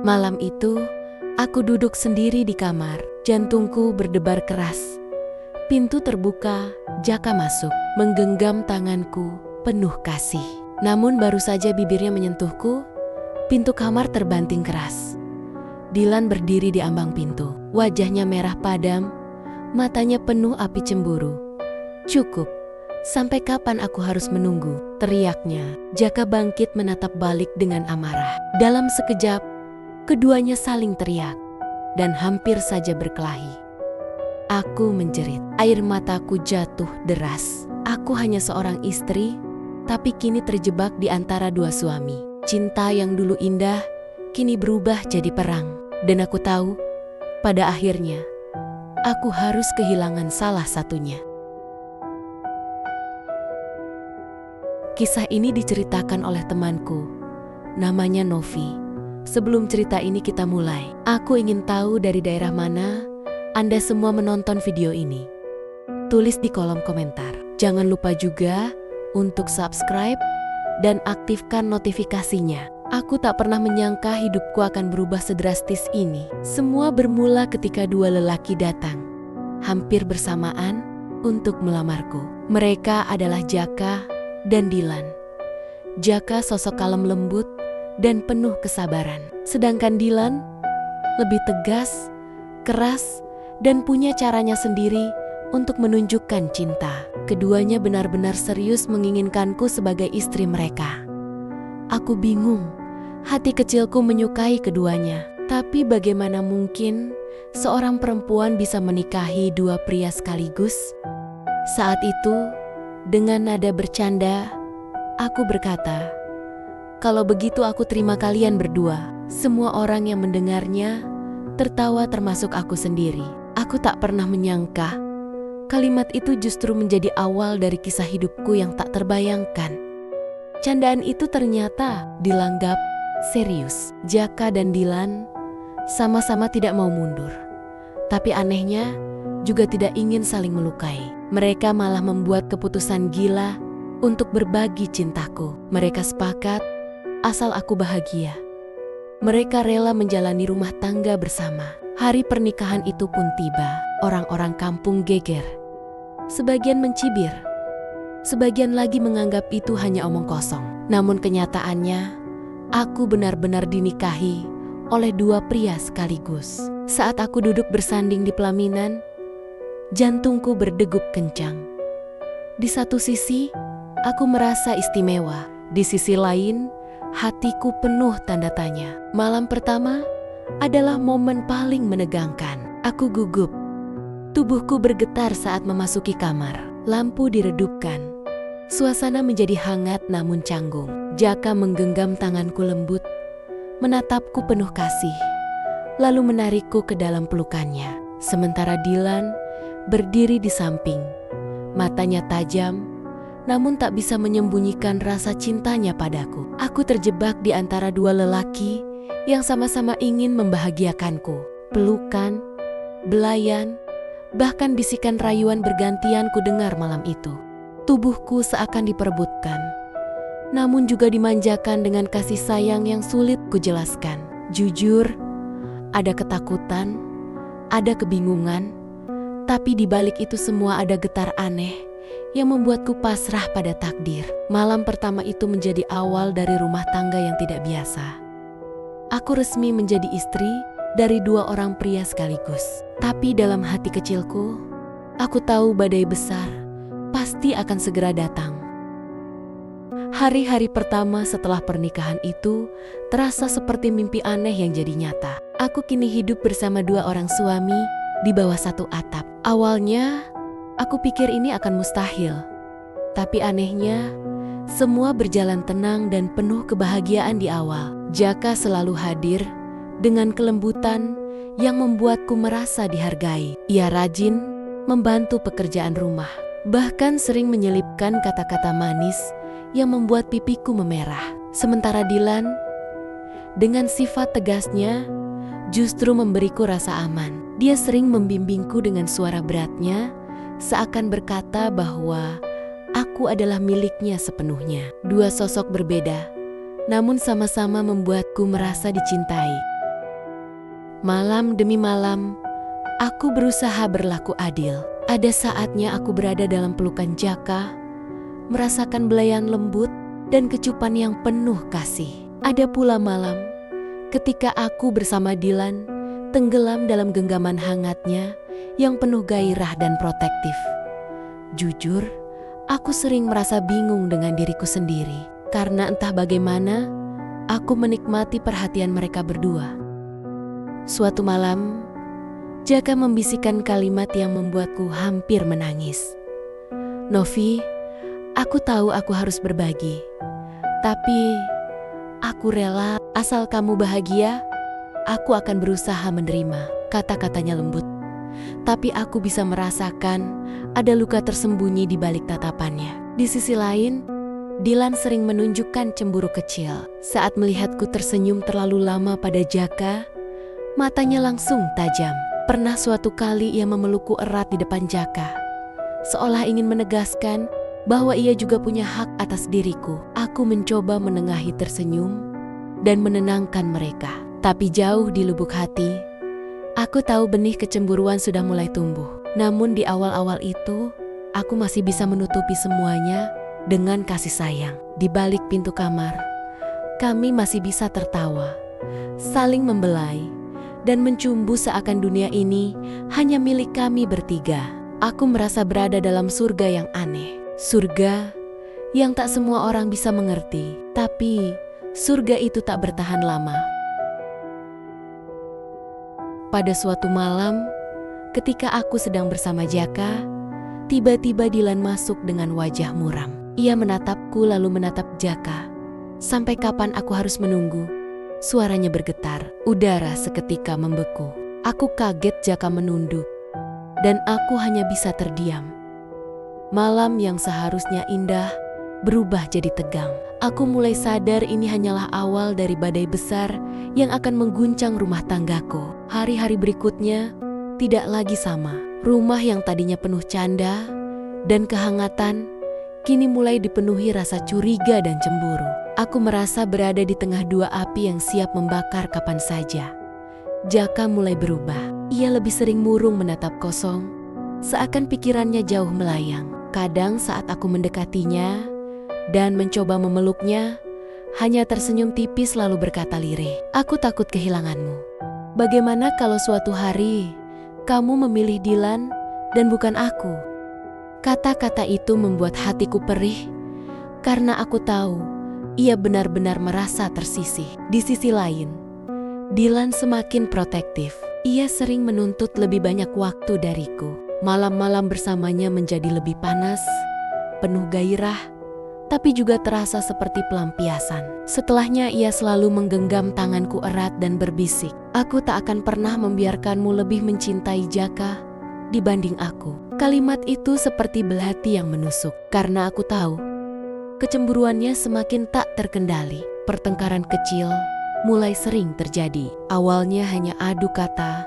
Malam itu, aku duduk sendiri di kamar, jantungku berdebar keras. Pintu terbuka, Jaka masuk, menggenggam tanganku penuh kasih. Namun baru saja bibirnya menyentuhku, pintu kamar terbanting keras. Dilan berdiri di ambang pintu, wajahnya merah padam, matanya penuh api cemburu. "Cukup, sampai kapan aku harus menunggu?" teriaknya. Jaka bangkit menatap balik dengan amarah. Dalam sekejap, keduanya saling teriak dan hampir saja berkelahi. Aku menjerit, air mataku jatuh deras. Aku hanya seorang istri, tapi kini terjebak di antara dua suami. Cinta yang dulu indah, kini berubah jadi perang. Dan aku tahu, pada akhirnya, aku harus kehilangan salah satunya. Kisah ini diceritakan oleh temanku, namanya Novi. Sebelum cerita ini kita mulai, aku ingin tahu dari daerah mana Anda semua menonton video ini. Tulis di kolom komentar. Jangan lupa juga untuk subscribe dan aktifkan notifikasinya. Aku tak pernah menyangka hidupku akan berubah sedrastis ini. Semua bermula ketika dua lelaki datang, hampir bersamaan untuk melamarku. Mereka adalah Jaka dan Dilan. Jaka sosok kalem lembut dan penuh kesabaran. Sedangkan Dilan lebih tegas, keras, dan punya caranya sendiri untuk menunjukkan cinta. Keduanya benar-benar serius menginginkanku sebagai istri mereka. Aku bingung, hati kecilku menyukai keduanya. Tapi bagaimana mungkin seorang perempuan bisa menikahi dua pria sekaligus? Saat itu, dengan nada bercanda, aku berkata, "Kalau begitu aku terima kalian berdua." Semua orang yang mendengarnya tertawa termasuk aku sendiri. Aku tak pernah menyangka kalimat itu justru menjadi awal dari kisah hidupku yang tak terbayangkan. Candaan itu ternyata dianggap serius. Jaka dan Dilan sama-sama tidak mau mundur. Tapi anehnya juga tidak ingin saling melukai. Mereka malah membuat keputusan gila untuk berbagi cintaku. Mereka sepakat asal aku bahagia. Mereka rela menjalani rumah tangga bersama. Hari pernikahan itu pun tiba. Orang-orang kampung geger. Sebagian mencibir, sebagian lagi menganggap itu hanya omong kosong. Namun kenyataannya, aku benar-benar dinikahi oleh dua pria sekaligus. Saat aku duduk bersanding di pelaminan, jantungku berdegup kencang. Di satu sisi, aku merasa istimewa. Di sisi lain, hatiku penuh tanda tanya. Malam pertama adalah momen paling menegangkan. Aku gugup. Tubuhku bergetar saat memasuki kamar. Lampu diredupkan. Suasana menjadi hangat namun canggung. Jaka menggenggam tanganku lembut, menatapku penuh kasih, lalu menarikku ke dalam pelukannya. Sementara Dilan berdiri di samping, matanya tajam, namun tak bisa menyembunyikan rasa cintanya padaku. Aku terjebak di antara dua lelaki yang sama-sama ingin membahagiakanku. Pelukan, belayan, bahkan bisikan rayuan bergantian ku dengar malam itu. Tubuhku seakan diperebutkan, namun juga dimanjakan dengan kasih sayang yang sulit kujelaskan. Jujur, ada ketakutan, ada kebingungan, tapi di balik itu semua ada getar aneh yang membuatku pasrah pada takdir. Malam pertama itu menjadi awal dari rumah tangga yang tidak biasa. Aku resmi menjadi istri dari dua orang pria sekaligus. Tapi dalam hati kecilku, aku tahu badai besar pasti akan segera datang. Hari-hari pertama setelah pernikahan itu terasa seperti mimpi aneh yang jadi nyata. Aku kini hidup bersama dua orang suami di bawah satu atap. Awalnya, aku pikir ini akan mustahil. Tapi anehnya, semua berjalan tenang dan penuh kebahagiaan di awal. Jaka selalu hadir dengan kelembutan yang membuatku merasa dihargai. Ia rajin membantu pekerjaan rumah, bahkan sering menyelipkan kata-kata manis yang membuat pipiku memerah. Sementara Dilan, dengan sifat tegasnya, justru memberiku rasa aman. Dia sering membimbingku dengan suara beratnya, seakan berkata bahwa aku adalah miliknya sepenuhnya. Dua sosok berbeda, namun sama-sama membuatku merasa dicintai. Malam demi malam, aku berusaha berlaku adil. Ada saatnya aku berada dalam pelukan Jaka, merasakan belayan lembut dan kecupan yang penuh kasih. Ada pula malam ketika aku bersama Dilan tenggelam dalam genggaman hangatnya yang penuh gairah dan protektif. Jujur, aku sering merasa bingung dengan diriku sendiri karena entah bagaimana aku menikmati perhatian mereka berdua. Suatu malam, Jaka membisikkan kalimat yang membuatku hampir menangis. "Novi, aku tahu aku harus berbagi, tapi aku rela asal kamu bahagia, aku akan berusaha menerima," kata-katanya lembut. Tapi aku bisa merasakan ada luka tersembunyi di balik tatapannya. Di sisi lain, Dilan sering menunjukkan cemburu kecil. Saat melihatku tersenyum terlalu lama pada Jaka, matanya langsung tajam. Pernah suatu kali ia memelukku erat di depan Jaka, seolah ingin menegaskan bahwa ia juga punya hak atas diriku. Aku mencoba menengahi tersenyum dan menenangkan mereka. Tapi jauh di lubuk hati, aku tahu benih kecemburuan sudah mulai tumbuh. Namun di awal-awal itu, aku masih bisa menutupi semuanya dengan kasih sayang. Di balik pintu kamar, kami masih bisa tertawa, saling membelai, dan mencumbu seakan dunia ini hanya milik kami bertiga. Aku merasa berada dalam surga yang aneh. Surga yang tak semua orang bisa mengerti. Tapi surga itu tak bertahan lama. Pada suatu malam, ketika aku sedang bersama Jaka, tiba-tiba Dilan masuk dengan wajah muram. Ia menatapku lalu menatap Jaka. "Sampai kapan aku harus menunggu?" Suaranya bergetar, udara seketika membeku. Aku kaget Jaka menunduk, dan aku hanya bisa terdiam. Malam yang seharusnya indah berubah jadi tegang. Aku mulai sadar ini hanyalah awal dari badai besar yang akan mengguncang rumah tanggaku. Hari-hari berikutnya tidak lagi sama. Rumah yang tadinya penuh canda dan kehangatan kini mulai dipenuhi rasa curiga dan cemburu. Aku merasa berada di tengah dua api yang siap membakar kapan saja. Jaka mulai berubah. Ia lebih sering murung menatap kosong, seakan pikirannya jauh melayang. Kadang saat aku mendekatinya dan mencoba memeluknya, hanya tersenyum tipis lalu berkata lirih, "Aku takut kehilanganmu. Bagaimana kalau suatu hari kamu memilih Dilan dan bukan aku?" Kata-kata itu membuat hatiku perih karena aku tahu ia benar-benar merasa tersisih. Di sisi lain, Dilan semakin protektif. Ia sering menuntut lebih banyak waktu dariku. Malam-malam bersamanya menjadi lebih panas, penuh gairah, tapi juga terasa seperti pelampiasan. Setelahnya ia selalu menggenggam tanganku erat dan berbisik, "Aku tak akan pernah membiarkanmu lebih mencintai Jaka dibanding aku." Kalimat itu seperti belati yang menusuk, karena aku tahu kecemburuannya semakin tak terkendali. Pertengkaran kecil mulai sering terjadi. Awalnya hanya adu kata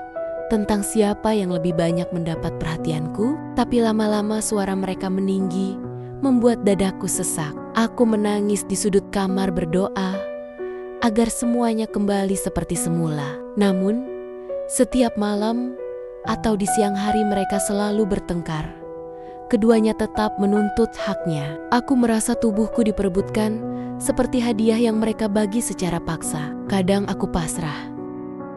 tentang siapa yang lebih banyak mendapat perhatianku, tapi lama-lama suara mereka meninggi, membuat dadaku sesak. Aku menangis di sudut kamar berdoa agar semuanya kembali seperti semula. Namun, setiap malam atau di siang hari mereka selalu bertengkar. Keduanya tetap menuntut haknya. Aku merasa tubuhku diperebutkan seperti hadiah yang mereka bagi secara paksa. Kadang aku pasrah.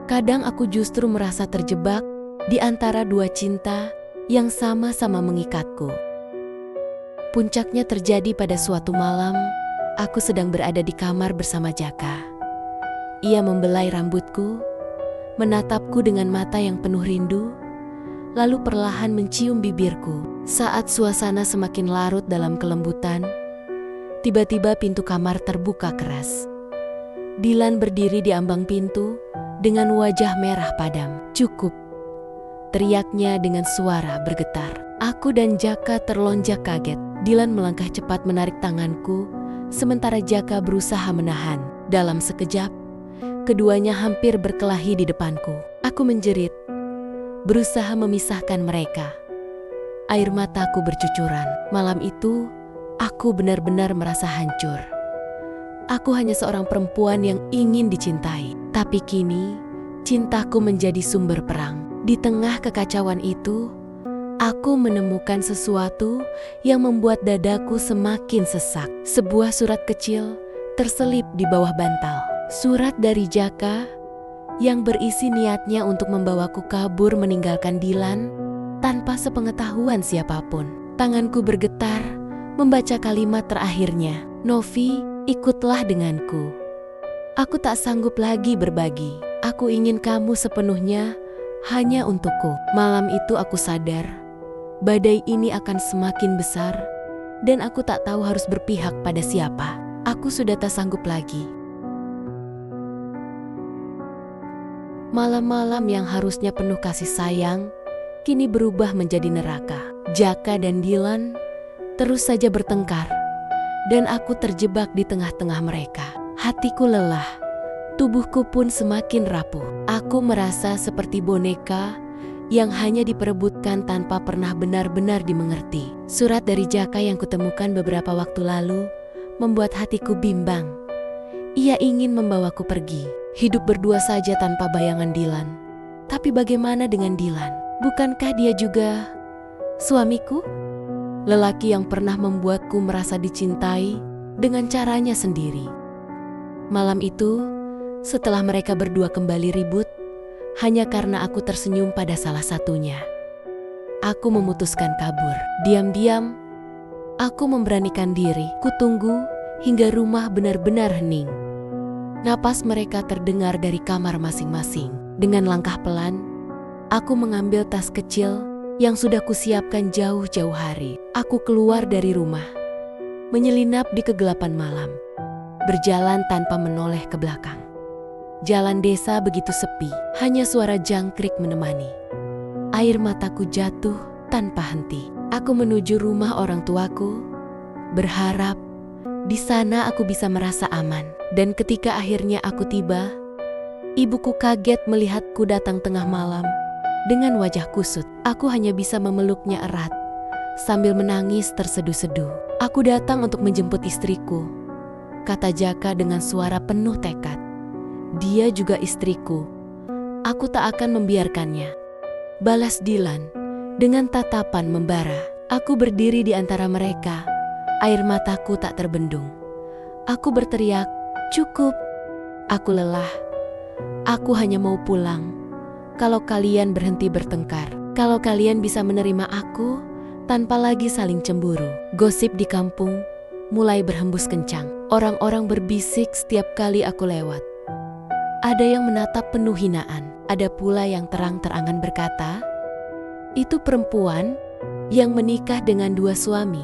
Kadang aku justru merasa terjebak di antara dua cinta yang sama-sama mengikatku. Puncaknya terjadi pada suatu malam, aku sedang berada di kamar bersama Jaka. Ia membelai rambutku, menatapku dengan mata yang penuh rindu, lalu perlahan mencium bibirku. Saat suasana semakin larut dalam kelembutan, tiba-tiba pintu kamar terbuka keras. Dilan berdiri di ambang pintu dengan wajah merah padam. "Cukup," teriaknya dengan suara bergetar. Aku dan Jaka terlonjak kaget. Dilan melangkah cepat menarik tanganku, sementara Jaka berusaha menahan. Dalam sekejap, keduanya hampir berkelahi di depanku. Aku menjerit, berusaha memisahkan mereka. Air mataku bercucuran. Malam itu, aku benar-benar merasa hancur. Aku hanya seorang perempuan yang ingin dicintai. Tapi kini, cintaku menjadi sumber perang. Di tengah kekacauan itu, aku menemukan sesuatu yang membuat dadaku semakin sesak. Sebuah surat kecil terselip di bawah bantal. Surat dari Jaka yang berisi niatnya untuk membawaku kabur meninggalkan Dilan tanpa sepengetahuan siapapun. Tanganku bergetar membaca kalimat terakhirnya. Novi, ikutlah denganku. Aku tak sanggup lagi berbagi. Aku ingin kamu sepenuhnya hanya untukku. Malam itu aku sadar, badai ini akan semakin besar dan aku tak tahu harus berpihak pada siapa. Aku sudah tak sanggup lagi. Malam-malam yang harusnya penuh kasih sayang, kini berubah menjadi neraka. Jaka dan Dilan terus saja bertengkar, dan aku terjebak di tengah-tengah mereka. Hatiku lelah, tubuhku pun semakin rapuh. Aku merasa seperti boneka yang hanya diperebutkan tanpa pernah benar-benar dimengerti. Surat dari Jaka yang kutemukan beberapa waktu lalu membuat hatiku bimbang. Ia ingin membawaku pergi, hidup berdua saja tanpa bayangan Dilan. Tapi bagaimana dengan Dilan? Bukankah dia juga suamiku? Lelaki yang pernah membuatku merasa dicintai dengan caranya sendiri. Malam itu, setelah mereka berdua kembali ribut, hanya karena aku tersenyum pada salah satunya, aku memutuskan kabur. Diam-diam, aku memberanikan diri. Kutunggu hingga rumah benar-benar hening. Napas mereka terdengar dari kamar masing-masing. Dengan langkah pelan, aku mengambil tas kecil yang sudah kusiapkan jauh-jauh hari. Aku keluar dari rumah, menyelinap di kegelapan malam, berjalan tanpa menoleh ke belakang. Jalan desa begitu sepi, hanya suara jangkrik menemani. Air mataku jatuh tanpa henti. Aku menuju rumah orang tuaku, berharap di sana aku bisa merasa aman. Dan ketika akhirnya aku tiba, ibuku kaget melihatku datang tengah malam dengan wajah kusut. Aku hanya bisa memeluknya erat sambil menangis terseduh-seduh. Aku datang untuk menjemput istriku, kata Jaka dengan suara penuh tekad. Dia juga istriku. Aku tak akan membiarkannya, balas Dilan dengan tatapan membara. Aku berdiri di antara mereka, air mataku tak terbendung. Aku berteriak, cukup. Aku lelah. Aku hanya mau pulang. Kalau kalian berhenti bertengkar, kalau kalian bisa menerima aku tanpa lagi saling cemburu. Gosip di kampung mulai berhembus kencang. Orang-orang berbisik setiap kali aku lewat. Ada yang menatap penuh hinaan. Ada pula yang terang-terangan berkata, itu perempuan yang menikah dengan 2 suami.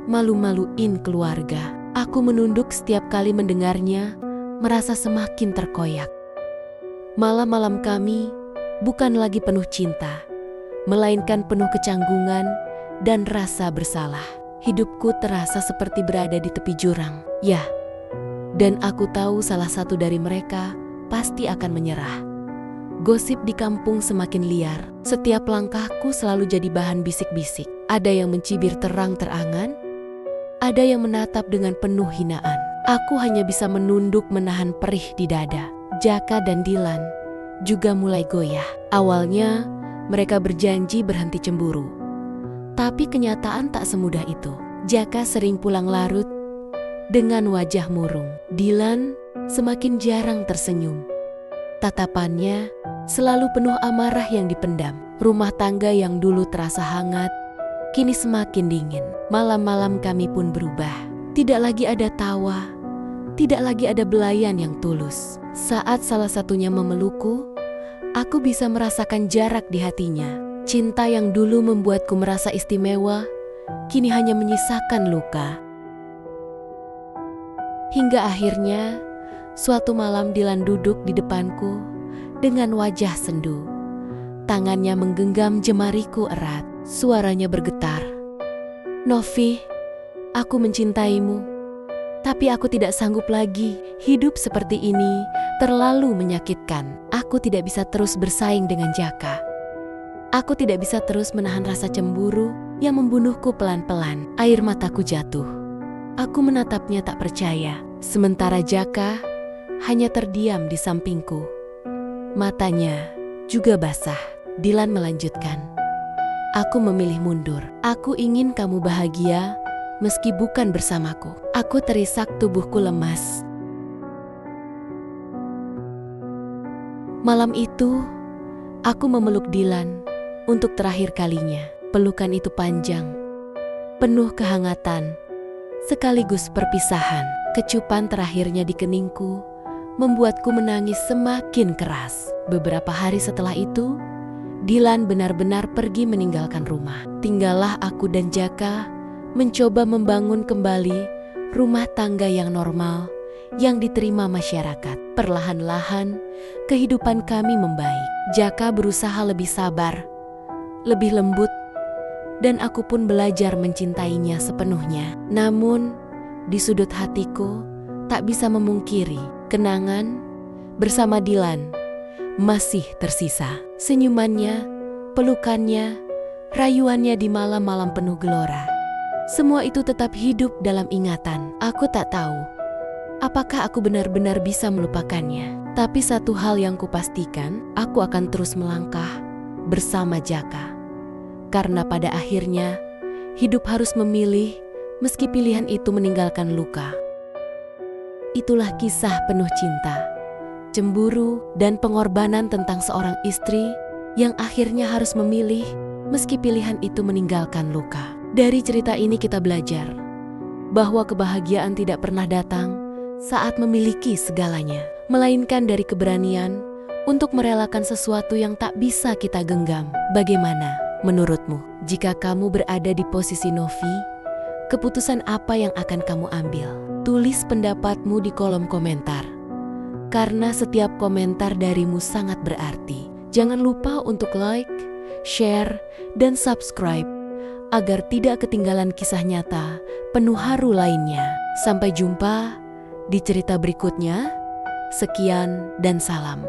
Malu-maluin keluarga. Aku menunduk setiap kali mendengarnya, merasa semakin terkoyak. Malam-malam kami bukan lagi penuh cinta, melainkan penuh kecanggungan dan rasa bersalah. Hidupku terasa seperti berada di tepi jurang. Ya, dan aku tahu salah satu dari mereka pasti akan menyerah. Gosip di kampung semakin liar. Setiap langkahku selalu jadi bahan bisik-bisik. Ada yang mencibir terang-terangan, ada yang menatap dengan penuh hinaan. Aku hanya bisa menunduk menahan perih di dada. Jaka dan Dilan juga mulai goyah. Awalnya mereka berjanji berhenti cemburu, tapi kenyataan tak semudah itu. Jaka sering pulang larut dengan wajah murung. Dilan semakin jarang tersenyum. Tatapannya selalu penuh amarah yang dipendam. Rumah tangga yang dulu terasa hangat, kini semakin dingin. Malam-malam kami pun berubah. Tidak lagi ada tawa, tidak lagi ada belayan yang tulus. Saat salah satunya memelukku, aku bisa merasakan jarak di hatinya. Cinta yang dulu membuatku merasa istimewa, kini hanya menyisakan luka. Hingga akhirnya, suatu malam Dilan duduk di depanku dengan wajah sendu. Tangannya menggenggam jemariku erat. Suaranya bergetar. Novi, aku mencintaimu, tapi aku tidak sanggup lagi. Hidup seperti ini terlalu menyakitkan. Aku tidak bisa terus bersaing dengan Jaka. Aku tidak bisa terus menahan rasa cemburu yang membunuhku pelan-pelan. Air mataku jatuh. Aku menatapnya tak percaya. Sementara Jaka hanya terdiam di sampingku. Matanya juga basah. Dilan melanjutkan, "Aku memilih mundur. Aku ingin kamu bahagia meski bukan bersamaku." Aku terisak, tubuhku lemas. Malam itu, aku memeluk Dilan untuk terakhir kalinya. Pelukan itu panjang, penuh kehangatan, sekaligus perpisahan. Kecupan terakhirnya di keningku membuatku menangis semakin keras. Beberapa hari setelah itu, Dilan benar-benar pergi meninggalkan rumah. Tinggallah aku dan Jaka mencoba membangun kembali rumah tangga yang normal yang diterima masyarakat. Perlahan-lahan, kehidupan kami membaik. Jaka berusaha lebih sabar, lebih lembut, dan aku pun belajar mencintainya sepenuhnya. Namun, di sudut hatiku tak bisa memungkiri kenangan bersama Dilan masih tersisa. Senyumannya, pelukannya, rayuannya di malam-malam penuh gelora. Semua itu tetap hidup dalam ingatan. Aku tak tahu apakah aku benar-benar bisa melupakannya. Tapi satu hal yang kupastikan, aku akan terus melangkah bersama Jaka. Karena pada akhirnya, hidup harus memilih meski pilihan itu meninggalkan luka. Itulah kisah penuh cinta, cemburu, dan pengorbanan tentang seorang istri yang akhirnya harus memilih meski pilihan itu meninggalkan luka. Dari cerita ini kita belajar bahwa kebahagiaan tidak pernah datang saat memiliki segalanya, melainkan dari keberanian untuk merelakan sesuatu yang tak bisa kita genggam. Bagaimana menurutmu? Jika kamu berada di posisi Novi, keputusan apa yang akan kamu ambil? Tulis pendapatmu di kolom komentar, karena setiap komentar darimu sangat berarti. Jangan lupa untuk like, share, dan subscribe agar tidak ketinggalan kisah nyata penuh haru lainnya. Sampai jumpa di cerita berikutnya. Sekian dan salam.